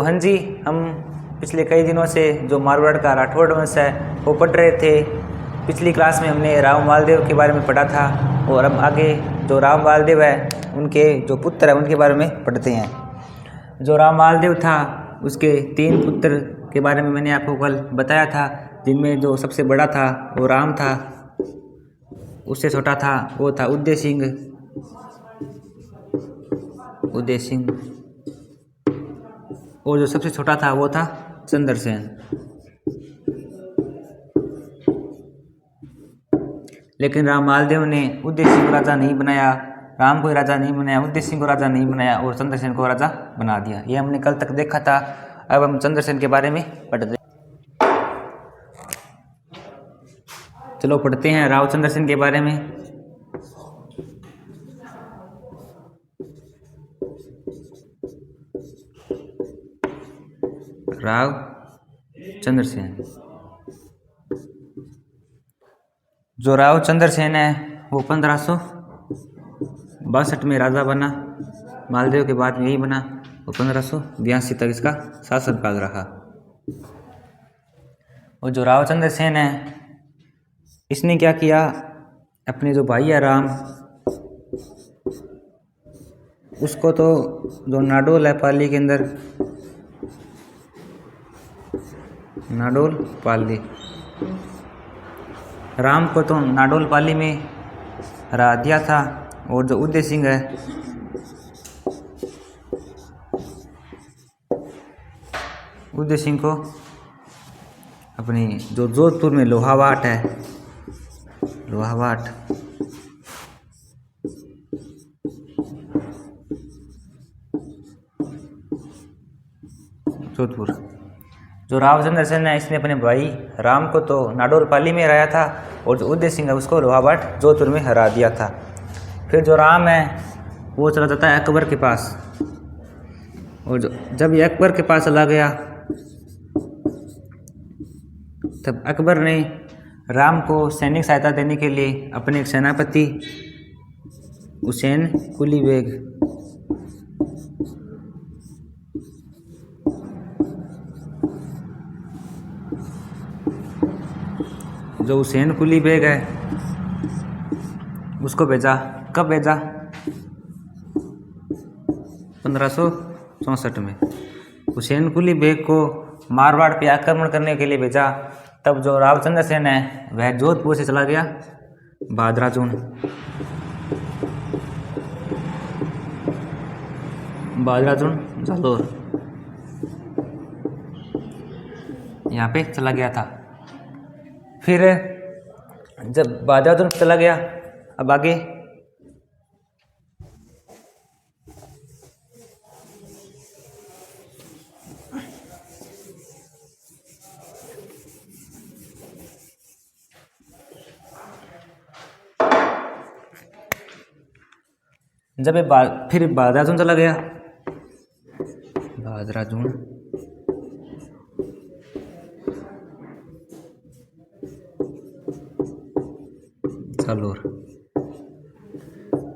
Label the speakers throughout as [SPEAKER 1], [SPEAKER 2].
[SPEAKER 1] हाँ जी, हम पिछले कई दिनों से जो मारवाड़ का राठौड़ वंश है वो पढ़ रहे थे। पिछली क्लास में हमने राव मालदेव के बारे में पढ़ा था और अब आगे जो राव मालदेव है उनके जो पुत्र है उनके बारे में पढ़ते हैं। जो राव मालदेव था उसके 3 पुत्र के बारे में मैंने आपको कल बताया था, जिनमें जो सबसे बड़ा था वो राम था, उससे छोटा था वो था उदय सिंह और जो सबसे छोटा था वो था चंद्रसेन। लेकिन राम मालदेव ने उदय सिंह को राजा नहीं बनाया, राम को राजा नहीं बनाया, उदय सिंह को राजा नहीं बनाया और चंद्रसेन को राजा बना दिया। ये हमने कल तक देखा था। अब हम चंद्रसेन के बारे में पढ़ते हैं। चलो पढ़ते हैं राव चंद्रसेन के बारे में। राव चंद्रसेन। जो राव चंद्रसेन है वो 1562 में राजा बना। मालदेव के बाद में यही बना। वो 1582 तक इसका शासनकाल रहा। और जो राव चंद्रसेन है इसने क्या किया, अपने जो भाई है राम उसको तो जो नाडोल है पाली के अंदर, नाडोल पाली, राम को तो नाडोल पाली में हरा दिया था। और जो उदय सिंह है उदय सिंह को अपनी जो जोधपुर में लोहावाट है, लोहावाट जोधपुर, जो राव चंद्रसेन है इसने अपने भाई राम को तो नाडोल पाली में हराया था और जो उदय सिंह है उसको लोहावाट जोधपुर में हरा दिया था। फिर जो राम है वो चला जाता है अकबर के पास। और जब ये अकबर के पास चला गया तब अकबर ने राम को सैनिक सहायता देने के लिए अपने एक सेनापति हुसैन कुली बेग, जो हुसैन कुली बेग है उसको भेजा। कब भेजा? 1564 में हुसैन कुली बेग को मारवाड़ पे आक्रमण करने के लिए भेजा। तब जो राव चंद्रसेन है वह जोधपुर से चला गया भादराजून, जालोर, यहाँ पे चला गया था। फिर जब भादराजून चला गया, अब आगे जब फिर भादराजून चला गया, भादराजून, जालोर।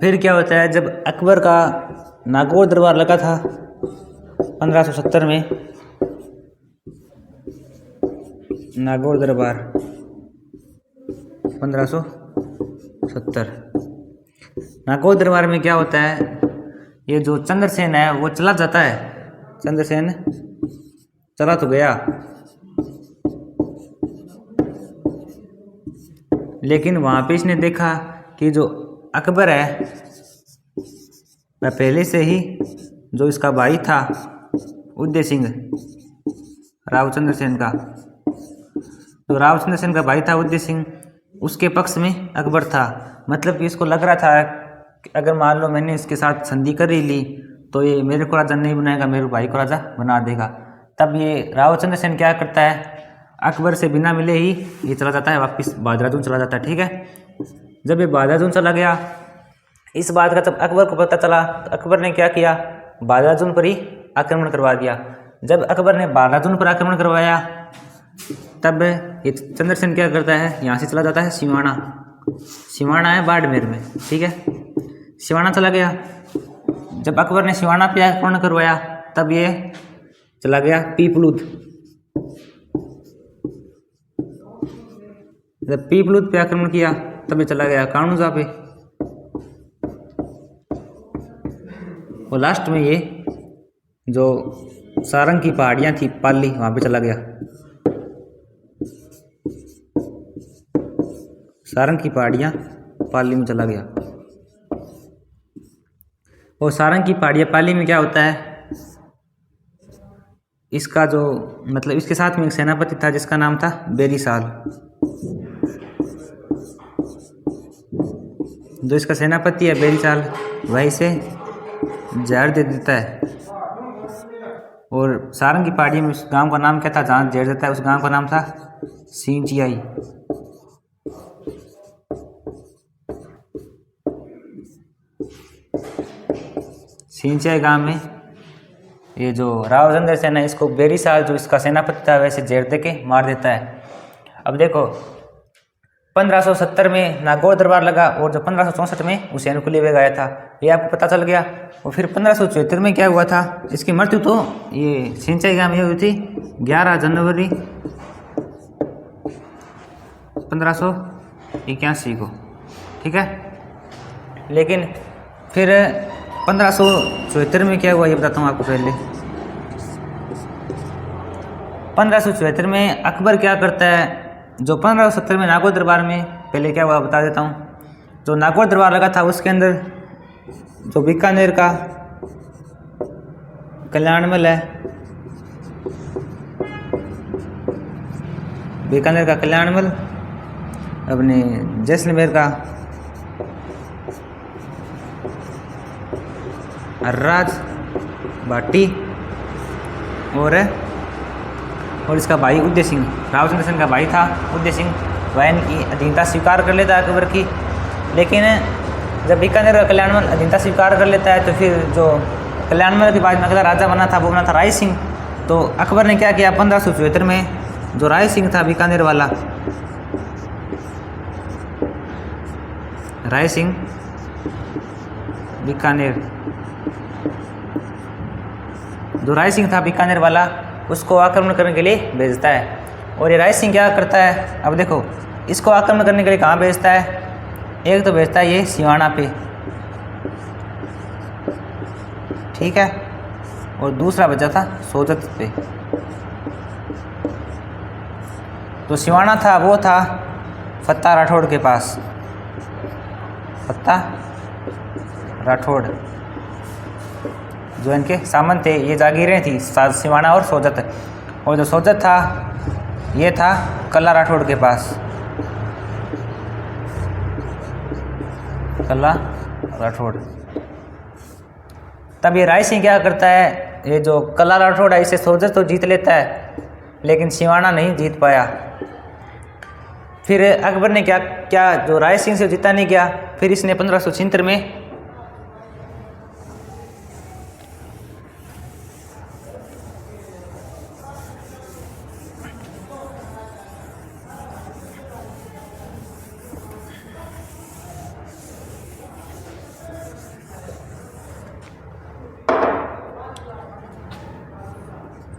[SPEAKER 1] फिर क्या होता है, जब अकबर का नागौर दरबार लगा था 1570 में, नागौर दरबार 1570, नागौर दरबार में क्या होता है, ये जो चंद्रसेन है वो चला जाता है। चंद्रसेन चला तो गया लेकिन वहाँ पे इसने देखा कि जो अकबर है वह पहले से ही जो इसका भाई था उदय सिंह, राव चंद्रसेन का, तो राव चंद्रसेन का भाई था उदय सिंह, उसके पक्ष में अकबर था। मतलब कि इसको लग रहा था कि अगर मान लो मैंने इसके साथ संधि कर ही ली तो ये मेरे को राजा नहीं बनाएगा, मेरे भाई को राजा बना देगा। तब ये राव चंद्रसेन क्या करता है, अकबर से बिना मिले ही ये चला जाता है वापस भादराजून चला जाता है। ठीक है, जब ये भादराजून चला गया, इस बात का जब अकबर को पता चला तो अकबर ने क्या किया, भादराजून पर ही आक्रमण करवा दिया। जब अकबर ने भादराजून पर आक्रमण करवाया तब ये चंद्रसेन क्या करता है, यहाँ से चला जाता है सिवाना, सिवाना है बाड़मेर में। ठीक है, सिवाना चला गया। जब अकबर ने सिवाना पे आक्रमण करवाया तब ये चला गया पीपलुद। जब पीपलुद पे आक्रमण किया तब ये चला गया कानुजा पे, और लास्ट में ये जो सारंग की पहाड़ियाँ थी पाली वहाँ पे चला गया। सारंग की पहाड़ियाँ पाली में चला गया। और सारंग की पहाड़ियाँ पाली में क्या होता है, इसका जो मतलब इसके साथ में एक सेनापति था जिसका नाम था बेरीसाल। जो इसका सेनापति है बेरीसाल वही से जहर दे देता है। और सारंग की पहाड़ी में उस गांव का नाम क्या था जहाँ जहर देता है, उस गांव का नाम था सिंचियाई। सिंचियाई गांव में ये जो रावचंद्र सेन है इसको बेरीसाल जो इसका सेनापति था वैसे जहर दे के मार देता है। अब देखो 1570 में नागौर दरबार लगा और जो 1564 में हुसैन कुली बेग आया था, ये आपको पता चल गया। और फिर 1574 में क्या हुआ था, इसकी मृत्यु तो ये सिंचाई गांव में हुई थी 11 जनवरी 1581 को, ठीक है। लेकिन फिर 1574 में क्या हुआ ये बताता हूँ आपको। पहले 1574 में अकबर क्या करता है, जो 1570 में नागौर दरबार में पहले क्या हुआ बता देता हूँ। जो नागौर दरबार लगा था उसके अंदर जो बीकानेर का कल्याण महल है, बीकानेर का कल्याण महल, अपने जैसलमेर का हर्राज भाटी और इसका भाई उदय सिंह, रावचंद्र सेन का भाई था उदय सिंह, वह इनकी अधीनता स्वीकार कर लेता है अकबर की। लेकिन जब बीकानेर का कल्याण महल अधीनता स्वीकार कर लेता है तो फिर जो कल्याण महल के बाद में अगला राजा बना था वो बना था राय सिंह। तो अकबर ने क्या किया 1574 में जो राय सिंह था बीकानेर वाला, राय सिंह बीकानेर, जो राय सिंह था बीकानेर वाला उसको आक्रमण करने के लिए भेजता है। और ये राय सिंह क्या करता है, अब देखो इसको आक्रमण करने के लिए कहाँ भेजता है, एक तो भेजता है ये सिवाना पे, ठीक है, और दूसरा बचा था सोजत पे। तो सिवाना था वो था फत्ता राठौड़ के पास, फत्ता राठौड़ जो इनके सामंत थे, ये जागीरें थी सिवाना और सोजत। और जो सोजत था ये था कल्ला राठौड़ के पास, कल्ला राठौड़। तब ये राय सिंह क्या करता है, ये जो कल्ला राठौड़ है इसे सोजत तो जीत लेता है लेकिन सिवाना नहीं जीत पाया। फिर अकबर ने क्या जो राय सिंह से जीता नहीं गया, फिर इसने 1576 में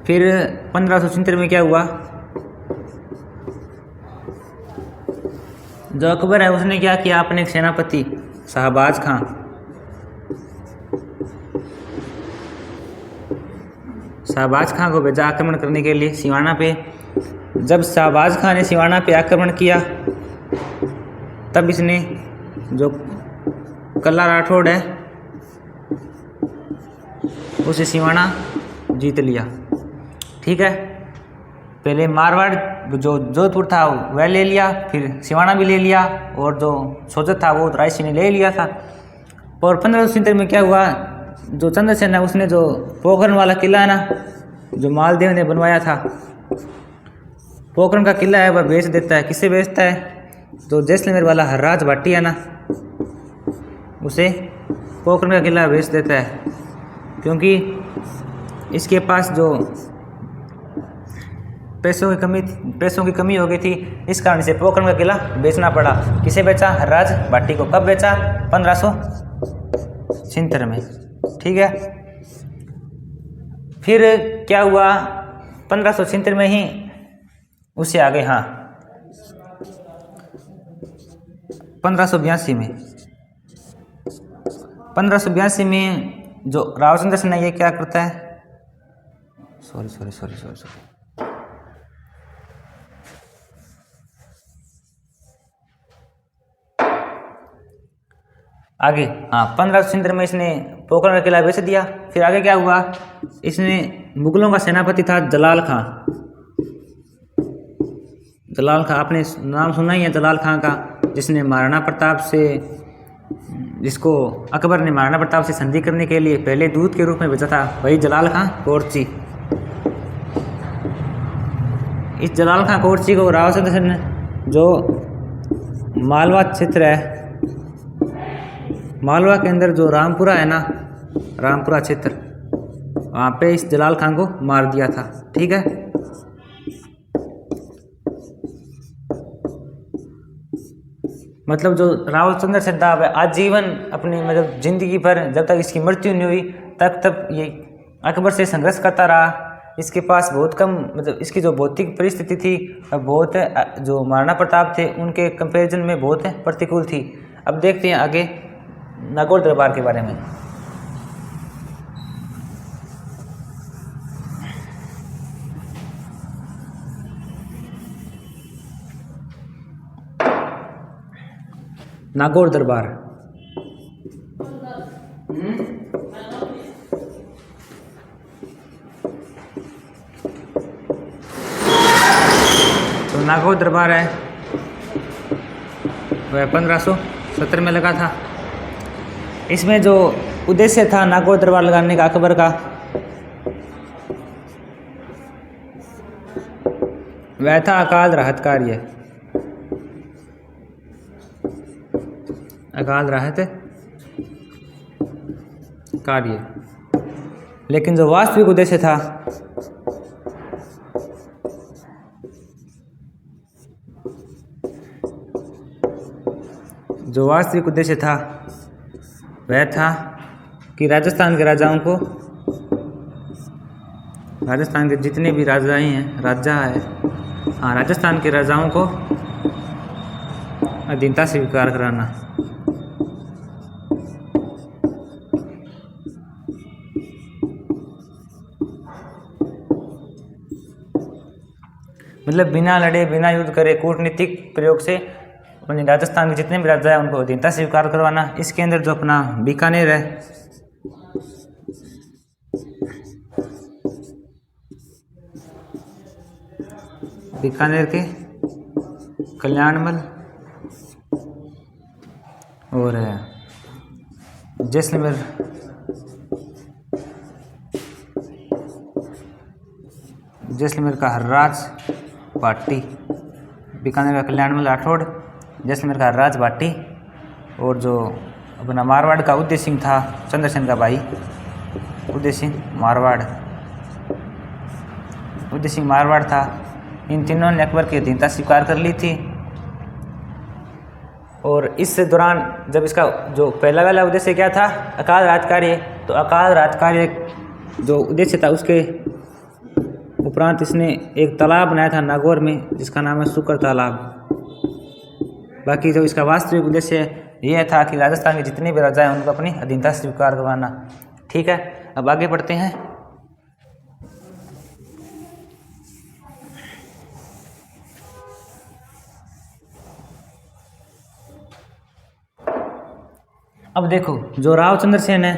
[SPEAKER 1] फिर 1576 में क्या हुआ, जो अकबर है उसने क्या किया, अपने एक सेनापति शाहबाज खां, शाहबाज खां को भेजा आक्रमण करने के लिए सिवाना पे। जब शाहबाज खां ने सिवाना पे आक्रमण किया तब इसने जो कल्ला राठौड़ है उसे सिवाना जीत लिया, ठीक है। पहले मारवाड़ जो जोधपुर था वह ले लिया, फिर सिवाना भी ले लिया, और जो सोजत था वो राय सिंह ने ले लिया था। और 1570 में क्या हुआ, जो चंद्रसेन है उसने जो पोखरण वाला किला है ना, जो मालदेव ने बनवाया था, पोखरण का किला है वह बेच देता है। किसे बेचता है, जो जैसलमेर वाला हर्राज भाटी है ना उसे पोखरण का किला बेच देता है, क्योंकि इसके पास जो पैसों की कमी हो गई थी, इस कारण से पोखरण का किला बेचना पड़ा। किसे बेचा, हर्राज भाटी को। कब बेचा, 1576 में, ठीक है। फिर क्या हुआ 1576 में ही उससे आगे, हाँ 1582 में 1582 में जो रावचंद्र सेन है ये क्या करता है, सॉरी आगे, हाँ 1576 में इसने पोखरण का किला बेच दिया। फिर आगे क्या हुआ, इसने मुगलों का सेनापति था जलाल खां, आपने नाम सुना ही है जलाल खां का, जिसने महाराणा प्रताप से, जिसको अकबर ने महाराणा प्रताप से संधि करने के लिए पहले दूत के रूप में भेजा था, वही जलाल खां कोरची। इस जलाल खां कोरची को रावचंद्र सेन ने, जो मालवा क्षेत्र है, मालवा के अंदर जो रामपुरा है ना, रामपुरा क्षेत्र, वहाँ पे इस जलाल खां को मार दिया था। ठीक है, मतलब जो रावचंद्र सेन था वह आजीवन अपनी मतलब जिंदगी भर, जब तक इसकी मृत्यु नहीं हुई तब ये अकबर से संघर्ष करता रहा। इसके पास बहुत कम, मतलब इसकी जो भौतिक परिस्थिति थी बहुत, जो महाराणा प्रताप थे उनके कंपैरिजन में बहुत प्रतिकूल थी। अब देखते हैं आगे नागौर दरबार के बारे में। नागौर दरबार, तो नागौर दरबार है वह 1570 में लगा था। इसमें जो उद्देश्य था नागौर दरबार लगाने का अकबर का, वह था अकाल राहत कार्य, अकाल राहत कार्य। लेकिन जो वास्तविक उद्देश्य था वह था कि राजस्थान के राजाओं को, राजस्थान के जितने भी राजा है, हाँ राजस्थान के राजाओं को अधीनता स्वीकार कराना। मतलब बिना लड़े, बिना युद्ध करे, कूटनीतिक प्रयोग से अपने राजस्थान के जितने भी राजा हैं उनको अधीनता स्वीकार करवाना। इसके अंदर जो अपना बीकानेर है, बीकानेर के कल्याणमल और जैसलमेर का हर्राज भाटी, बीकानेर का कल्याणमल राठौड़, जैसलमेर का हर्राज भाटी, और जो अपना मारवाड़ का उदय सिंह था, चंद्रसेन का भाई उदय सिंह मारवाड़ था। इन तीनों ने अकबर की अधीनता स्वीकार कर ली थी। और इस दौरान जब इसका जो पहला वाला उद्देश्य क्या था, अकाल राहत कार्य, तो अकाल राहत कार्य जो उद्देश्य था उसके उपरांत इसने एक तालाब बनाया था नागौर में, जिसका नाम है शुक्र तालाब। बाकी जो इसका वास्तविक उद्देश्य यह था कि राजस्थान के जितने भी राजा हैं उनको अपनी अधीनता स्वीकार करवाना। ठीक है, अब आगे बढ़ते हैं। अब देखो जो रावचंद्र सेन है,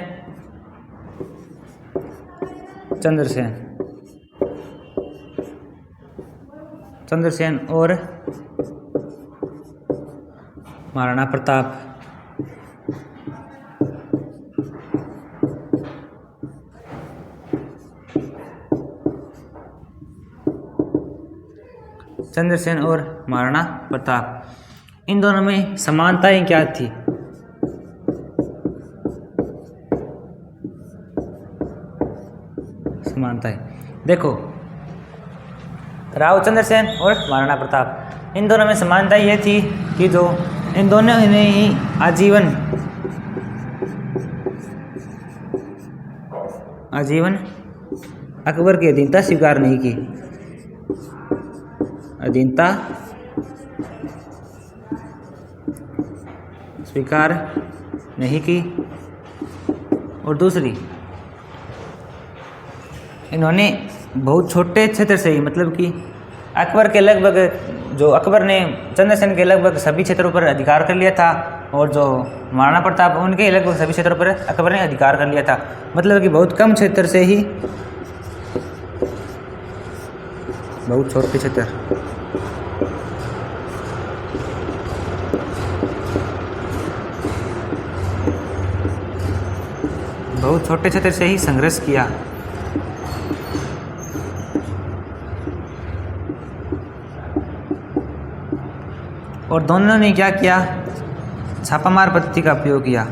[SPEAKER 1] चंद्रसेन और महाराणा प्रताप, चंद्रसेन और महाराणा प्रताप, इन दोनों में समानताएं क्या थी? समानताएं देखो, रावचंद्र सेन और महाराणा प्रताप, इन दोनों में समानता ये थी कि जो इन दोनों ने ही आजीवन अकबर की अधीनता स्वीकार नहीं की, अधीनता स्वीकार नहीं की। और दूसरी, इन्होंने बहुत छोटे क्षेत्र से ही, मतलब कि अकबर के लगभग, जो अकबर ने चंद्रसेन के लगभग सभी क्षेत्रों पर अधिकार कर लिया था, और जो महाराणा प्रताप उनके लगभग सभी क्षेत्रों पर अकबर ने अधिकार कर लिया था। मतलब कि बहुत कम क्षेत्र से ही, बहुत छोटे क्षेत्र, बहुत छोटे क्षेत्र से ही संघर्ष किया। और दोनों ने क्या किया, छापामार पद्धति का प्रयोग किया,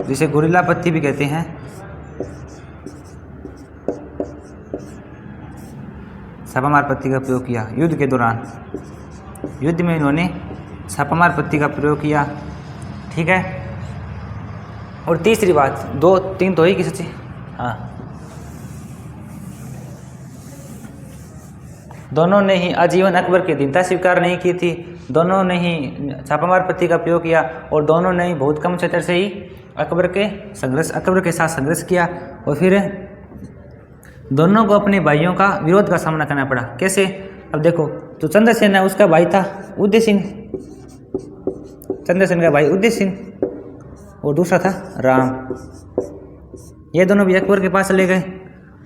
[SPEAKER 1] जिसे गुरिल्ला पद्धति भी कहते हैं। छापामार पद्धति का प्रयोग किया युद्ध के दौरान, युद्ध में इन्होंने छापामार पद्धति का प्रयोग किया। ठीक है। और तीसरी बात, 2-3 तो ही की सच्ची, हाँ, दोनों ने ही आजीवन अकबर की अधीनता स्वीकार नहीं की थी, दोनों ने ही छापामार पद्धति का प्रयोग किया, और दोनों ने ही बहुत कम क्षेत्र से ही अकबर के साथ संघर्ष किया। और फिर दोनों को अपने भाइयों का विरोध का सामना करना पड़ा। कैसे? अब देखो, तो चंद्रसेन है, उसका भाई था उदय सिंह, चंद्रसेन का भाई उदय सिंह, और दूसरा था राम। ये दोनों भी अकबर के पास चले गए।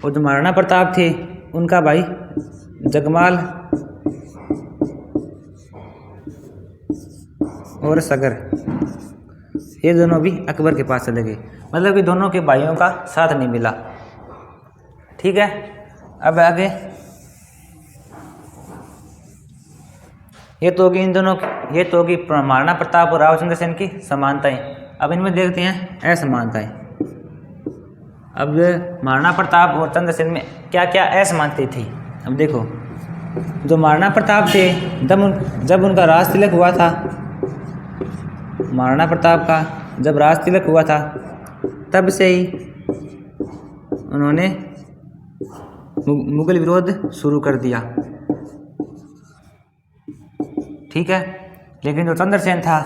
[SPEAKER 1] और जो महाराणा प्रताप थे, उनका भाई जगमाल और सगर, ये दोनों भी अकबर के पास चले गए। मतलब कि दोनों के भाइयों का साथ नहीं मिला। ठीक है। अब आगे, ये तो होगी इन दोनों, ये तो होगी महाराणा प्रताप और राव चंद्रसेन की समानताएं। अब इनमें देखते हैं असमानताएं। अब महाराणा प्रताप और चंद्रसेन में क्या क्या असमानताएं थी। अब देखो, जो महाराणा प्रताप थे, जब उनका राज तिलक हुआ था, महाराणा प्रताप का जब राज तिलक हुआ था, तब से ही उन्होंने मुगल विरोध शुरू कर दिया। ठीक है। लेकिन जो चंद्रसेन था,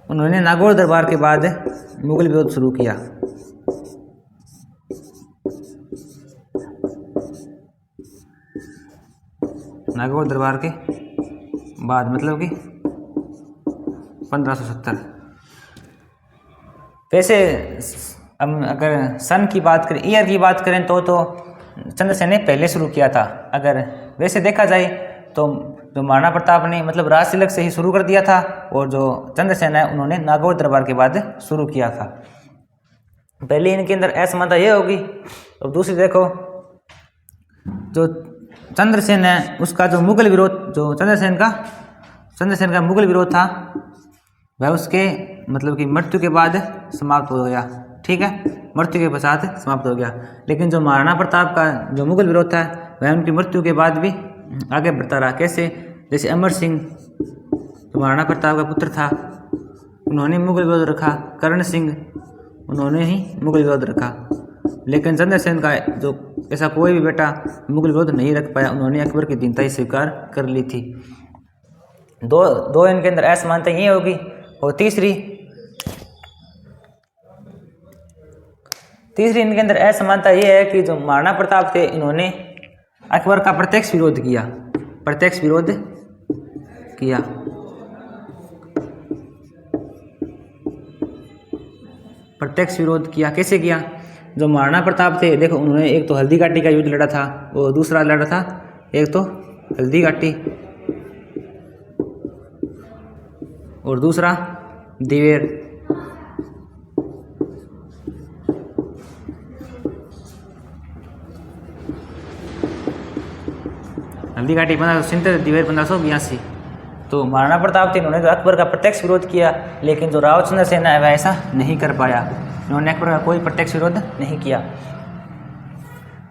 [SPEAKER 1] उन्होंने नागौर दरबार के बाद मुगल विरोध शुरू किया। नागौर दरबार के बाद, मतलब कि 1570। वैसे हम अगर सन की बात करें, ईयर की बात करें, तो चंद्रसेन ने पहले शुरू किया था। अगर वैसे देखा जाए तो जो महाराणा प्रताप ने मतलब राज तिलक से ही शुरू कर दिया था, और जो चंद्रसेन है, उन्होंने नागौर दरबार के बाद शुरू किया था। पहले इनके अंदर असमानता ये होगी। और दूसरी देखो, जो चंद्रसेन है, उसका जो मुगल विरोध, जो चंद्रसेन का मुगल विरोध था, वह उसके मतलब कि मृत्यु के बाद समाप्त हो गया। ठीक है, मृत्यु के पश्चात समाप्त हो गया। लेकिन जो महाराणा प्रताप का जो मुगल विरोध था, वह उनकी मृत्यु के बाद भी आगे बढ़ता रहा। कैसे? जैसे अमर सिंह, जो महाराणा प्रताप का पुत्र था, उन्होंने मुगल विरोध रखा। करण सिंह, उन्होंने ही मुगल विरोध रखा। लेकिन चंद्रसेन का जो ऐसा कोई भी बेटा मुगल विरोध नहीं रख पाया, उन्होंने अकबर की दीनता ही स्वीकार कर ली थी। दो इनके अंदर असमानता ये होगी। और तीसरी इनके अंदर असमानता ये है कि जो महाराणा प्रताप थे, इन्होंने अकबर का प्रत्यक्ष विरोध किया। कैसे किया? जो महाराणा प्रताप थे, देखो, उन्होंने एक तो हल्दी घाटी का युद्ध लड़ा था, वो दूसरा लड़ा था, एक तो हल्दी घाटी और दूसरा दिवेर। हल्दी घाटी 1570, दिवेर 1582। तो महाराणा प्रताप थे, इन्होंने तो अकबर का प्रत्यक्ष विरोध किया। लेकिन जो राव चंद्रसेन है, वह ऐसा नहीं कर पाया। इन्होंने अकबर का कोई प्रत्यक्ष विरोध नहीं किया।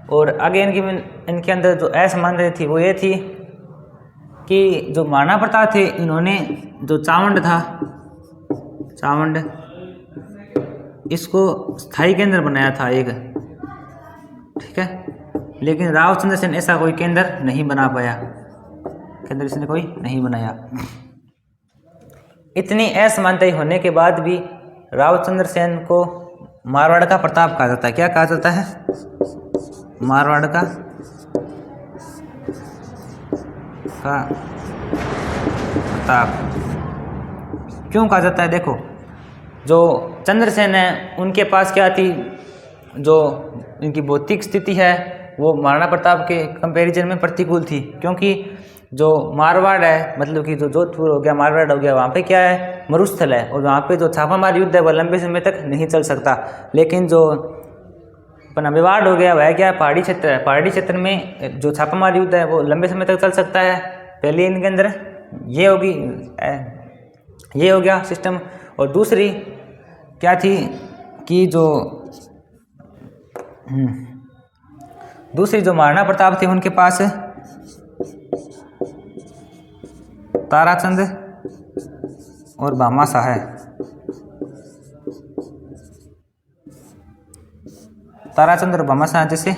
[SPEAKER 1] और आगे इनके अंदर जो असमानता थी, वो ये थी कि जो महाराणा प्रताप थे, इन्होंने जो चावंड था, इसको स्थायी केंद्र बनाया था एक ठीक है। लेकिन रावचंद्र सेन ऐसा कोई केंद्र नहीं बना पाया, केंद्र इसने कोई नहीं बनाया। इतनी असमानताएं होने के बाद भी रावचंद्र सेन को मारवाड़ का प्रताप कहा जाता है। क्या कहा जाता है? मारवाड़ का प्रताप क्यों कहा जाता है? देखो, जो चंद्रसेन है उनके पास क्या थी, जो इनकी भौतिक स्थिति है वो महाराणा प्रताप के कंपैरिजन में प्रतिकूल थी, क्योंकि जो मारवाड़ है, मतलब कि जो जोधपुर हो गया, मारवाड़ हो गया, वहाँ पे क्या है, मरुस्थल है, और वहाँ पे जो छापामार युद्ध है वह लंबे समय तक नहीं चल सकता। लेकिन जो अपना मेवाड़ हो गया वह क्या है, पहाड़ी क्षेत्र है। पहाड़ी क्षेत्र में जो छापामार युद्ध है वो लंबे समय तक चल सकता है। पहले इनके अंदर ये हो गया सिस्टम। और दूसरी क्या थी कि दूसरी जो महाराणा प्रताप थे उनके पास ताराचंद और भामाशाह है। ताराचंद और भामाशाह जैसे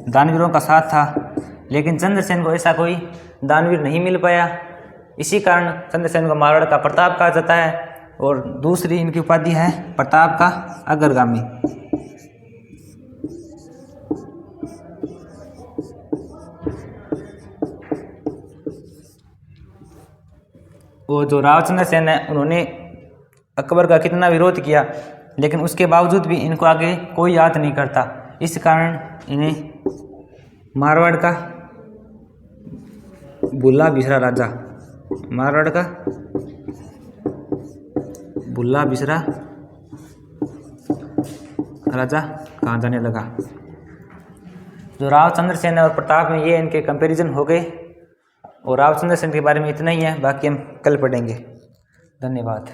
[SPEAKER 1] दानवीरों का साथ था, लेकिन चंद्रसेन को ऐसा कोई दानवीर नहीं मिल पाया। इसी कारण चंद्रसेन को मारवाड़ का प्रताप कहा जाता है। और दूसरी इनकी उपाधि है प्रताप का अग्रगामी। वो जो रावचंद्र सेन है उन्होंने अकबर का कितना विरोध किया, लेकिन उसके बावजूद भी इनको आगे कोई याद नहीं करता। इस कारण इन्हें मारवाड़ का भुल्ला बिसरा राजा, मारवाड़ का भुल्ला बिसरा राजा कहा जाने लगा। जो रावचंद्र सेन और प्रताप में ये इनके कंपैरिजन हो गए। और रावचंद्र सेन के बारे में इतना ही है, बाकी हम कल पढ़ेंगे। धन्यवाद।